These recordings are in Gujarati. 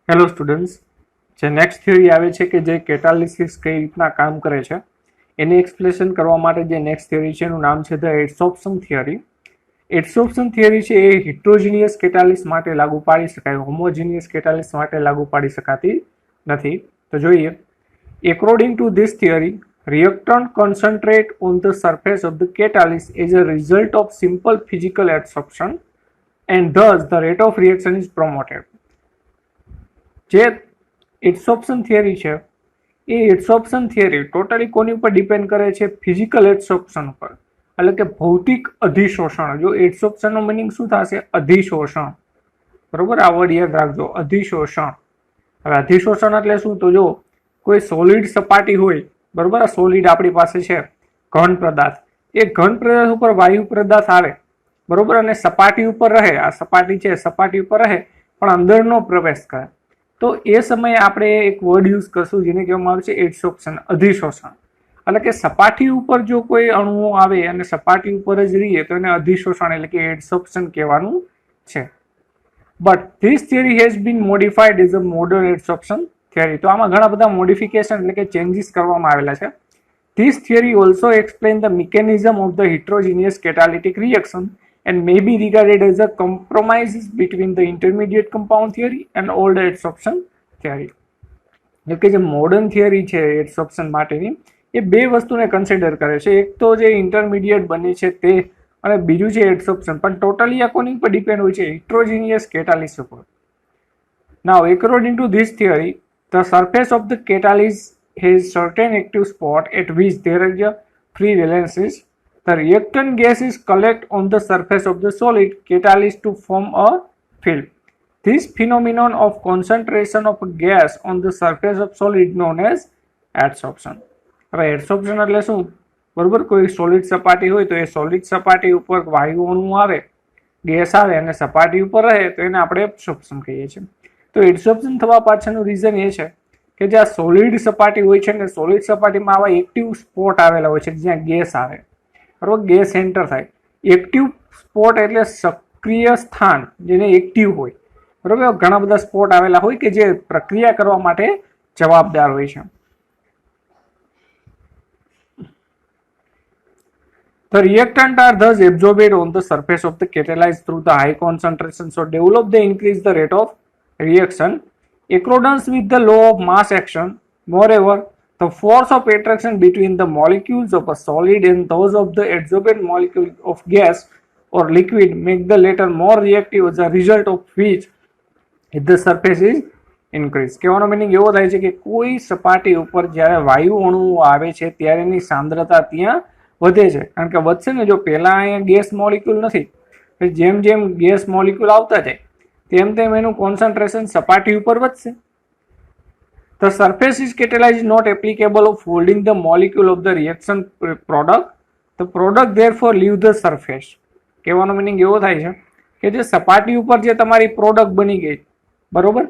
હેલો સ્ટુડન્ટ્સ, જે નેક્સ્ટ થિયરી આવે છે કે જે કેટાલિસિસ કઈ રીતના કામ કરે છે એની એક્સપ્લેનેશન કરવા માટે જે નેક્સ્ટ થિયરી છે એનું નામ છે ધ એડસોર્પ્શન થિયરી. એડસોર્પ્શન થિયરી છે એ હિટ્રોજીનિયસ કેટાલિસ માટે લાગુ પાડી શકાય, હોમોજીનિયસ કેટાલિસ માટે લાગુ પાડી શકાતી નથી. તો જોઈએ, according to this theory, reactant concentrate on the surface of the catalyst as a result of simple physical adsorption and thus the rate of reaction is promoted. જે એડસોર્પ્શન થિયરી છે એ એડસોર્પ્શન થિયરી ટોટલી કોની ઉપર ડિપેન્ડ કરે છે? ફિઝિકલ એડસોર્પ્શન ઉપર, એટલે કે ભૌતિક અધિશોષણ. જો એડસોર્પ્શનનો મિનિંગ શું થશે? અધિશોષણ. બરોબર, આ વર્ડ યાદ રાખજો, અધિશોષણ. હવે અધિશોષણ એટલે શું? તો જો કોઈ સોલિડ સપાટી હોય, બરોબર, આ સોલિડ આપણી પાસે છે ઘન પદાર્થ, એ ઘન પદાર્થ ઉપર વાયુ પદાર્થ આવે, બરોબર, અને સપાટી ઉપર રહે, આ સપાટી છે સપાટી ઉપર રહે પણ અંદર નો પ્રવેશ કરે, તો એ સમયે આપણે એક વર્ડ યુઝ કરશું જેને કહેવામાં આવે છે એડસોર્પ્શન, અધિશોષણ. એટલે કે સપાટી ઉપર જો કોઈ અણુઓ આવે અને સપાટી ઉપર જ રહીએ તો એને અધિશોષણ એટલે કે એડસોર્પ્શન કહેવાનું છે. But this theory has been modified as a modern adsorption theory. તો આમાં ઘણા બધા મોડિફિકેશન એટલે કે ચેન્જીસ કરવામાં આવેલા છે. This theory also explain the mechanism of the heterogeneous catalytic reaction and may be regarded as a compromise between the intermediate compound theory and old adsorption theory. એટલે કે જે મોડર્ન થિયરી છે એડસોર્પ્શન માટેની એ બે વસ્તુને કન્સિડર કરે છે. એક તો જે ઇન્ટરમીડિયેટ બને છે તે, અને બીજું છે એડસોર્પ્શન. પણ ટોટલી આ કોની પર ડિપેન્ડ હોય છે? હિટ્રોજીનિયસ કેટાલિસ ઉપર. નાઉ according to this theory, the surface of the catalyst has certain active spot at which there is a free valences. The reactant gases collect on the surface of the solid catalyst to form a film. This phenomenon of concentration of gas on the surface of solid known as adsorption. હવે એડસોર્પ્શન એટલે શું? બરોબર, કોઈ સોલિડ સપાટી હોય તો એ સોલિડ સપાટી ઉપર વાયુ અણુ આવે, ગેસ આવે અને સપાટી ઉપર રહે તો એને આપણે એડસોર્પ્શન કહીએ છીએ. તો એડસોર્પ્શન થવા પાછળનું રીઝન એ છે કે જે આ સોલિડ સપાટી હોય છે ને, સોલિડ સપાટીમાં આવા એક્ટિવ સ્પોટ આવેલા હોય છે જ્યાં ગેસ આવે, બરોબર, ગેસ એન્ટર થાય. એક્ટિવ સ્પોટ એટલે સક્રિય સ્થાન, જેને એક્ટિવ હોય, બરોબર. ઘણા બધા સ્પોટ આવેલા હોય કે જે પ્રક્રિયા કરવા માટે જવાબદાર હોય છે. The reactant are thus absorbed on the surface of the catalyst through the high concentration, so develop they increase the rate of reaction accordance with the law of mass action. Moreover, the force of attraction between the molecules of a solid and those of the adsorbed molecule of gas or liquid make the latter more reactive, as a result of which the surface is increased. કહેવાનો મિનિંગ એવો થાય છે કે કોઈ સપાટી ઉપર જ્યારે વાયુ અણુઓ આવે છે ત્યારે એની સાંદ્રતા ત્યાં વધે છે. કારણ કે વધશે ને, જો પહેલા અહીંયા ગેસ મોલિક્યુલ નથી, જેમ જેમ ગેસ મોલિક્યુલ આવતા જાય તેમ તેમ એનું કોન્સન્ટ્રેશન સપાટી ઉપર વધશે. The surface is catalyzed not applicable of holding the molecule of the reaction product. The product therefore leave the surface. કહેવાનો મિનિંગ એવો થાય છે કે જે સપાટી ઉપર જે તમારી પ્રોડક્ટ બની ગઈ, બરોબર,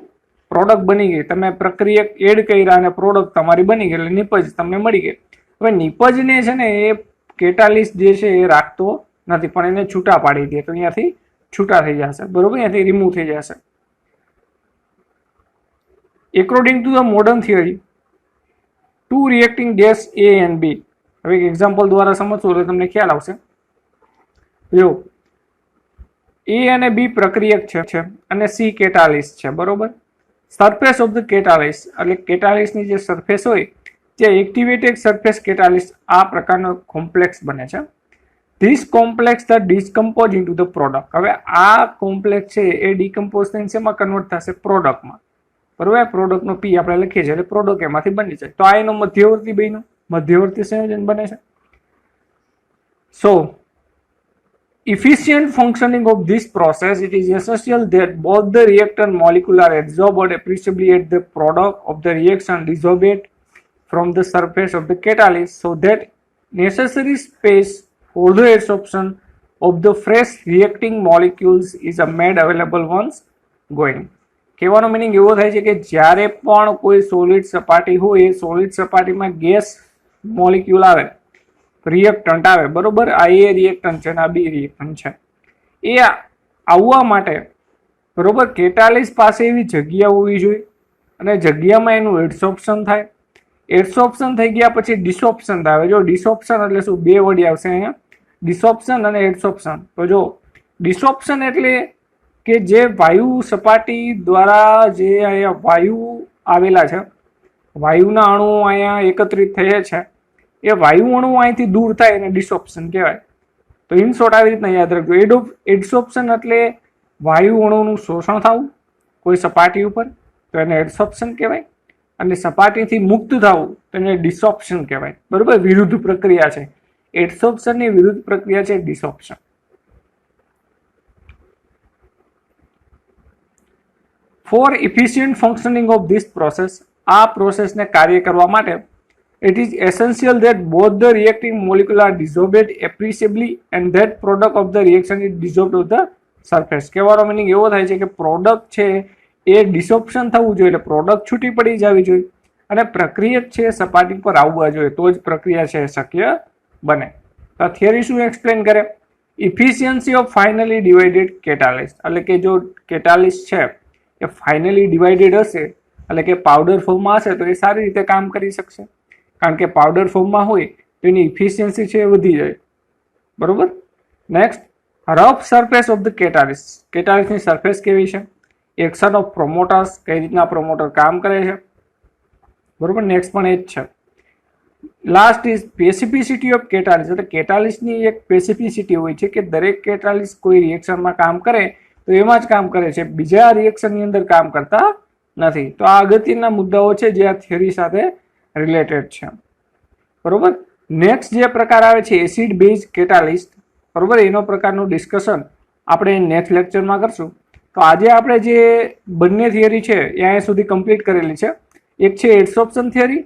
પ્રોડક્ટ બની ગઈ, તમે પ્રક્રિયા એડ કર્યા અને પ્રોડક્ટ તમારી બની ગઈ એટલે નિપજ તમને મળી ગઈ. હવે નિપજને છે ને એ કેટાલિસ્ટ જે છે એ રાખતો નથી, પણ એને છૂટા પાડી દે તો અહીંયાથી છૂટા થઈ જશે, બરોબર, અહીંયાથી રિમૂવ થઈ જશે. According to the modern theory, two reacting gas A and B. હવે એક એક્ઝામ્પલ દ્વારા સમજશો એટલે તમને ખ્યાલ આવશે. જો A અને B પ્રક્રિયક છે અને C કેટાલિસ્ટ છે, બરોબર. સરફેસ ઓફ ધ કેટાલિસ્ટ એટલે કેટાલિસ્ટની જે સરફેસ હોય તે એક્ટિવેટેડ સરફેસ કેટાલિસ્ટ આ પ્રકારનો કોમ્પ્લેક્સ બને છે. This complex the decompose into the product. હવે આ કોમ્પ્લેક્સ છે એ ડિકમ્પોઝ થઈને શેમાં કન્વર્ટ થશે? પ્રોડક્ટમાં, બરોબર. પ્રોડક્ટનો પી આપણે લખીએ છીએ એટલે પ્રોડક્ટ એમાંથી બની જાય. તો આ એનો મધ્યવર્તી બન્યું, મધ્યવર્તી સંયોજન બને છે. સો efficient functioning of this process, it is essential that both the reactant molecule are adsorbed appreciably at the product of the reaction dissolved from the surface of the catalyst, so that necessary space for the adsorption of the fresh reacting molecules is made available once going. કહેવાનો મિનિંગ એવો થાય છે કે જ્યારે પણ કોઈ સોલિડ સપાટી હોય એ સોલિડ સપાટીમાં ગેસ મોલિક્યુલ આવે, રિએક્ટન્ટ આવે, બરોબર, આ એ રિએક્ટન્ટ છે અને આ બી રિએક્ટન્ટ છે. એ આવવા માટે, બરોબર, કેટાલિસ્ટ પાસે એવી જગ્યા હોવી જોઈએ અને જગ્યામાં એનું એડસોર્પ્શન થાય. એડસોર્પ્શન થઈ ગયા પછી ડિસોપ્શન થાય. જો ડિસોપ્શન એટલે શું, બે વડી આવશે અહીંયા, ડિસોપ્શન અને એડસોપ્શન. તો જો ડિસોપ્શન એટલે કે જે વાયુ સપાટી દ્વારા જે અહીંયા વાયુ આવેલા છે, વાયુના અણુઓ અહીંયા એકત્રિત થયા છે, એ વાયુ અણુઓ અહીંથી દૂર થાય એને ડિસોપ્શન કહેવાય. તો ઇન શોર્ટ આવી રીતના યાદ રાખજો. એડસોપ્શન એટલે વાયુ અણુઓનું શોષણ થવું કોઈ સપાટી ઉપર, તો એને એડસોપ્શન કહેવાય. અને સપાટીથી મુક્ત થવું તો એને ડિસોપ્શન કહેવાય. બરોબર, વિરુદ્ધ પ્રક્રિયા છે. એડસોપ્શનની વિરુદ્ધ પ્રક્રિયા છે desorption. For efficient functioning of this process, આ પ્રોસેસને કાર્ય કરવા માટે it is essential that both the reacting molecule are dissolved appreciably and that product of the reaction is dissolved of the surface. કહેવાનો મિનિંગ એવો થાય છે કે પ્રોડક્ટ છે એ ડિસોપ્શન થવું જોઈએ, એટલે પ્રોડક્ટ છૂટી પડી જવી જોઈએ અને પ્રક્રિયક છે સપાટી પર આવવા જોઈએ, તો જ પ્રક્રિયા છે શક્ય બને. તો થિયરી શું એક્સપ્લેન કરે? Efficiency of finally divided catalyst, એટલે કે જો કેટાલિસ્ટ છે એ ફાઇનલી ડિવાઇડેડ હશે, એટલે કે પાવડર ફોર્મમાં હશે, તો એ સારી રીતે કામ કરી શકશે. કારણ કે પાવડર ફોર્મમાં હોય તો એની ઇફિશિયન્સી છે એ વધી જાય. બરોબર. Next, rough surface of the catalyst. કેટાલિસ્ટની સરફેસ કેવી છે? એક્શન ઓફ પ્રોમોટર્સ, કઈ રીતના પ્રોમોટર કામ કરે છે. બરોબર. નેક્સ્ટ પણ એ જ છે. લાસ્ટ ઇઝ સ્પેસિફિસિટી ઓફ કેટાલિસ્ટ, એટલે કેટાલિસ્ટની એક સ્પેસિફિસિટી હોય છે કે દરેક કેટાલિસ્ટ કોઈ રિએક્શનમાં કામ કરે તો એમાં જ કામ કરે છે, બીજા રિએક્શનની અંદર કામ કરતા નથી. તો આ અગત્યના મુદ્દાઓ છે જે આ થિયરી સાથે રિલેટેડ છે. બરોબર. નેક્સ્ટ જે પ્રકાર આવે છે એસિડ બેઝ કેટાલિસ્ટ. બરોબર, એનો પ્રકારનું ડિસ્કશન આપણે નેક્સ્ટ લેક્ચરમાં કરશું. તો આજે આપણે જે બંને થિયરી છે એ અહીંયા સુધી કમ્પ્લીટ કરેલી છે. એક છે એડસોર્પ્શન થિયરી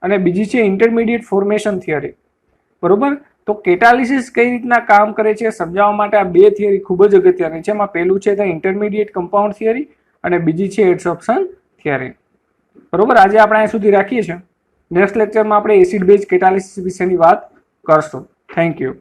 અને બીજી છે ઇન્ટરમીડિયેટ ફોર્મેશન થિયરી. બરોબર. તો કેટાલિસિસ કઈ રીતના કામ કરે છે સમજાવવા માટે આ બે થિયરી ખૂબ જ અગત્યની છે. એમાં પહેલું છે ધ ઇન્ટરમીડિયેટ કમ્પાઉન્ડ થિયરી અને બીજી છે એડસોર્પ્શન થિયરી. બરોબર. આજે આપણે અહીંયા સુધી રાખીએ છીએ. નેક્સ્ટ લેક્ચરમાં આપણે એસિડ બેઝ કેટાલિસિસ વિશેની વાત કરશું. Thank you.